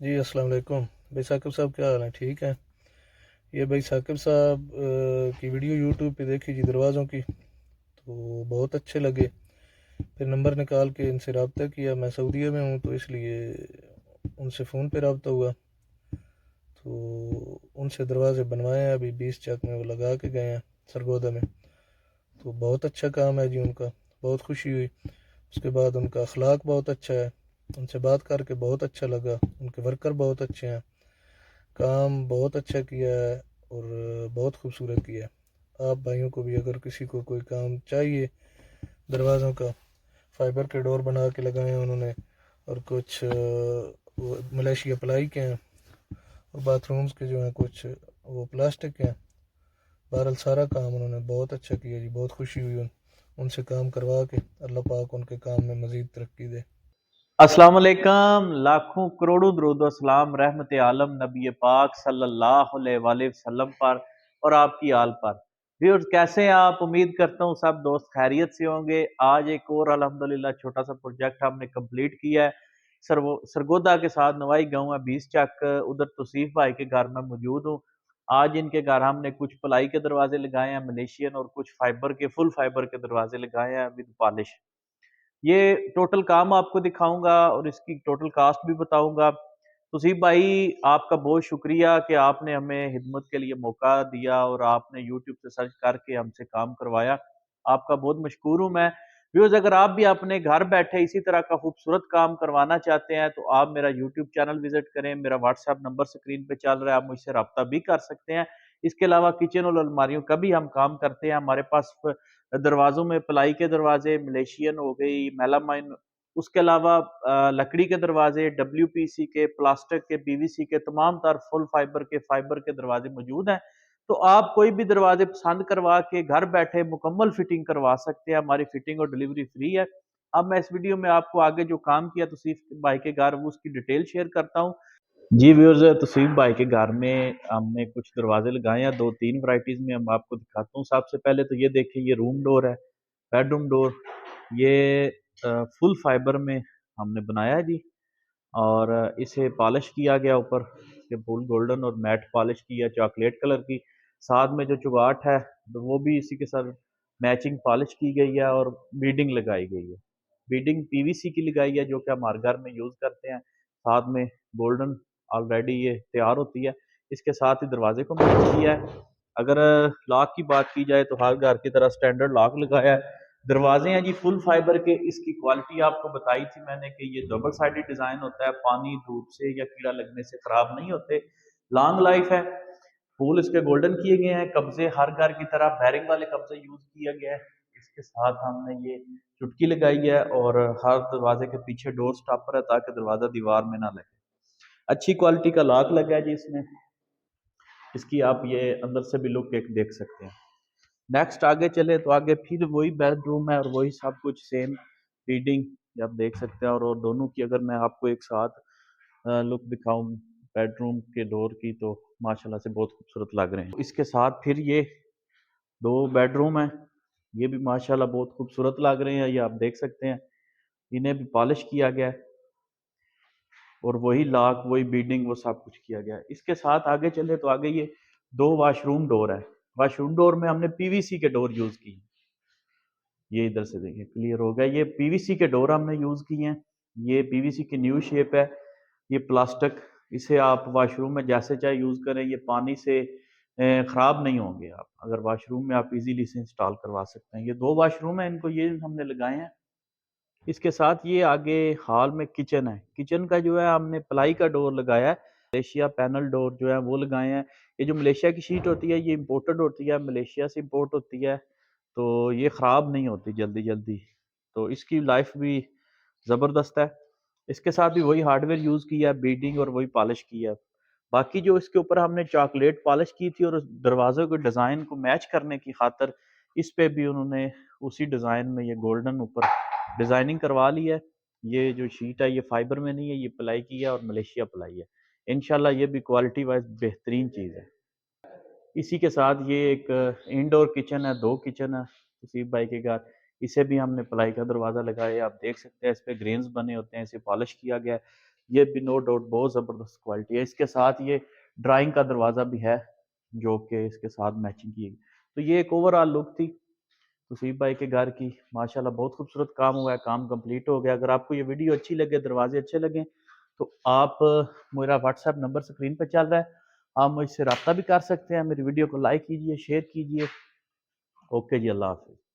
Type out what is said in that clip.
जी, अस्सलाम वालेकुम। भाई साकिब साहब क्या हाल है? ठीक है। ये भाई साकिब साहब की वीडियो यूट्यूब पे देखी जी दरवाज़ों की, तो बहुत अच्छे लगे। फिर नंबर निकाल के इनसे रब्ता किया। मैं सऊदीया में हूँ तो इसलिए उनसे फ़ोन पे रब्ता हुआ। तो उनसे दरवाज़े बनवाए हैं, अभी 20 चक में वो लगा के गए हैं सरगोदा में। तो बहुत अच्छा काम है जी उनका, बहुत खुशी हुई। उसके बाद उनका अखलाक बहुत अच्छा है, उनसे बात करके बहुत अच्छा लगा। उनके वर्कर बहुत अच्छे हैं, काम बहुत अच्छा किया है और बहुत खूबसूरत किया है। आप भाइयों को भी अगर किसी को कोई काम चाहिए दरवाज़ों का, फाइबर के डोर बना के लगाए हैं उन्होंने, और कुछ वो मलेशिया प्लाई के हैं, और बाथरूम्स के जो हैं कुछ वो प्लास्टिक के हैं। बहरहाल सारा काम उन्होंने बहुत अच्छा किया जी, बहुत खुशी हुई उनसे काम करवा के। अल्लाह पाक उनके काम में मज़ीद तरक्की दे। अस्सलाम वालेकुम, लाखों करोड़ों दुरूद व सलाम रहमत आलम नबी पाक सल्लल्लाहु अलैहि वसल्लम पर और आपकी आल पर। व्यूअर्स कैसे हैं आप? उम्मीद करता हूँ सब दोस्त खैरियत से होंगे। आज एक और अल्हम्दुलिल्लाह छोटा सा प्रोजेक्ट हमने कंप्लीट किया है। सरगोदा के साथ नवाई गाँव है 20 चक, उधर तौसीफ भाई के घर में मौजूद हूँ। आज इनके घर हमने कुछ प्लाई के दरवाजे लगाए हैं मलेशियन, और कुछ फाइबर के फुल फाइबर के दरवाजे लगाए हैं विद पॉलिश। ये टोटल काम आपको दिखाऊँगा और इसकी टोटल कास्ट भी बताऊँगा। तौसीफ भाई, आपका बहुत शुक्रिया कि आपने हमें खिदमत के लिए मौका दिया और आपने यूट्यूब से सर्च करके हमसे काम करवाया। आपका बहुत मशकूर हूँ मैं। व्यूअर्स, अगर आप भी अपने घर बैठे इसी तरह का खूबसूरत काम करवाना चाहते हैं तो आप मेरा यूट्यूब चैनल विज़िट करें। मेरा व्हाट्सएप नंबर स्क्रीन पे चल रहा है, आप मुझसे राब्ता भी कर सकते हैं। इसके अलावा किचन और अलमारियों का भी हम काम करते हैं। हमारे पास दरवाज़ों में प्लाई के दरवाजे, मलेशियन हो गई, मेलामाइन, उसके अलावा लकड़ी के दरवाजे, डब्ल्यूपीसी के, प्लास्टिक के, पीवीसी के, तमाम तर फुल फाइबर के दरवाजे मौजूद हैं। तो आप कोई भी दरवाजे पसंद करवा के घर बैठे मुकम्मल फिटिंग करवा सकते हैं। हमारी फिटिंग और डिलीवरी फ्री है। अब मैं इस वीडियो में आपको आगे जो काम किया तौसीफ भाई के घर, वो उसकी डिटेल शेयर करता हूँ। जी व्यूअर्स, तौसीफ भाई के घर में हमने कुछ दरवाजे लगाए हैं, 2-3 वैराइटीज़ में। हम आपको दिखाता हूँ। सबसे पहले तो ये देखिए, ये रूम डोर है, बेडरूम डोर। ये फुल फाइबर में हमने बनाया है जी, और इसे पॉलिश किया गया ऊपर, ये फुल गोल्डन और मैट पॉलिश की है चॉकलेट कलर की। साथ में जो चुगाट है तो वो भी इसी के साथ मैचिंग पॉलिश की गई है और बीडिंग लगाई गई है। बीडिंग पीवीसी की लगाई है जो कि हम हर घर में यूज़ करते हैं। साथ में गोल्डन ऑलरेडी ये तैयार होती है। इसके साथ ही दरवाजे को मैच किया है। अगर लॉक की बात की जाए तो हर घर की तरह स्टैंडर्ड लॉक लगाया है। दरवाजे हैं जी फुल फाइबर के। इसकी क्वालिटी आपको बताई थी मैंने कि ये डबल साइडेड डिजाइन होता है, पानी धूप से या कीड़ा लगने से खराब नहीं होते, लॉन्ग लाइफ है। फूल इसके गोल्डन किए गए हैं, कब्जे हर घर की तरह बैरिंग वाले कब्जे यूज किया गया है। इसके साथ हमने ये चुटकी लगाई है और हर दरवाजे के पीछे डोर स्टॉपर है ताकि दरवाजा दीवार में ना लगे। अच्छी क्वालिटी का लॉक लगा है जी इसमें। इसकी आप ये अंदर से भी लुक एक देख सकते हैं। नेक्स्ट आगे चले तो आगे फिर वही बेडरूम है और वही सब कुछ सेम फीडिंग आप देख सकते हैं। और दोनों की अगर मैं आपको एक साथ लुक दिखाऊं बेडरूम के डोर की, तो माशाल्लाह से बहुत खूबसूरत लग रहे हैं। इसके साथ फिर ये दो बेडरूम है, ये भी माशाल्लाह बहुत खूबसूरत लग रहे हैं। ये आप देख सकते हैं, इन्हें भी पॉलिश किया गया है और वही लॉक वही बीडिंग वो सब कुछ किया गया है। इसके साथ आगे चले तो आगे ये दो वॉशरूम डोर है। वॉशरूम डोर में हमने पीवीसी के डोर यूज किए। ये इधर से देखिए क्लियर हो गया। ये पीवीसी के डोर हमने यूज किए हैं। ये पीवीसी की न्यू शेप है। ये प्लास्टिक, इसे आप वॉशरूम में जैसे चाहे यूज करें, ये पानी से खराब नहीं होंगे। आप अगर वॉशरूम में आप इजीली से इंस्टॉल करवा सकते हैं। ये दो वॉशरूम है, इनको ये हमने लगाए हैं। इसके साथ ये आगे हॉल में किचन है। किचन का जो है हमने प्लाई का डोर लगाया है। मलेशिया पैनल डोर जो है वो लगाए हैं। ये जो मलेशिया की शीट होती है ये इम्पोर्टेड होती है, मलेशिया से इम्पोर्ट होती है, तो ये ख़राब नहीं होती जल्दी जल्दी। तो इसकी लाइफ भी ज़बरदस्त है। इसके साथ भी वही हार्डवेयर यूज़ किया है, बीडिंग और वही पॉलिश किया है। बाकी जो इसके ऊपर हमने चॉकलेट पॉलिश की थी और दरवाज़ों के डिज़ाइन को मैच करने की खातिर इस पे भी उन्होंने उसी डिज़ाइन में ये गोल्डन ऊपर डिज़ाइनिंग करवा ली है। ये जो शीट है ये फाइबर में नहीं है, ये प्लाई की है और मलेशिया प्लाई है। इंशाल्लाह ये भी क्वालिटी वाइज बेहतरीन चीज़ है। इसी के साथ ये एक इंडोर किचन है, 2 किचन है तौसीफ भाई के घर। इसे भी हमने प्लाई का दरवाज़ा लगाया है। आप देख सकते हैं इस पे ग्रेन्स बने होते हैं, इसे पॉलिश किया गया है। ये भी नो डाउट बहुत ज़बरदस्त क्वालिटी है। इसके साथ ये ड्राइंग का दरवाज़ा भी है जो कि इसके साथ मैचिंग की गई। तो ये एक ओवरऑल लुक थी तौसीफ भाई के घर की। माशाल्लाह बहुत खूबसूरत काम हुआ है, काम कंप्लीट हो गया। अगर आपको ये वीडियो अच्छी लगे, दरवाजे अच्छे लगे, तो आप मेरा व्हाट्सएप नंबर स्क्रीन पे चल रहा है, आप मुझसे रब्ता भी कर सकते हैं। मेरी वीडियो को लाइक कीजिए, शेयर कीजिए। ओके जी, अल्लाह हाफ़िज़।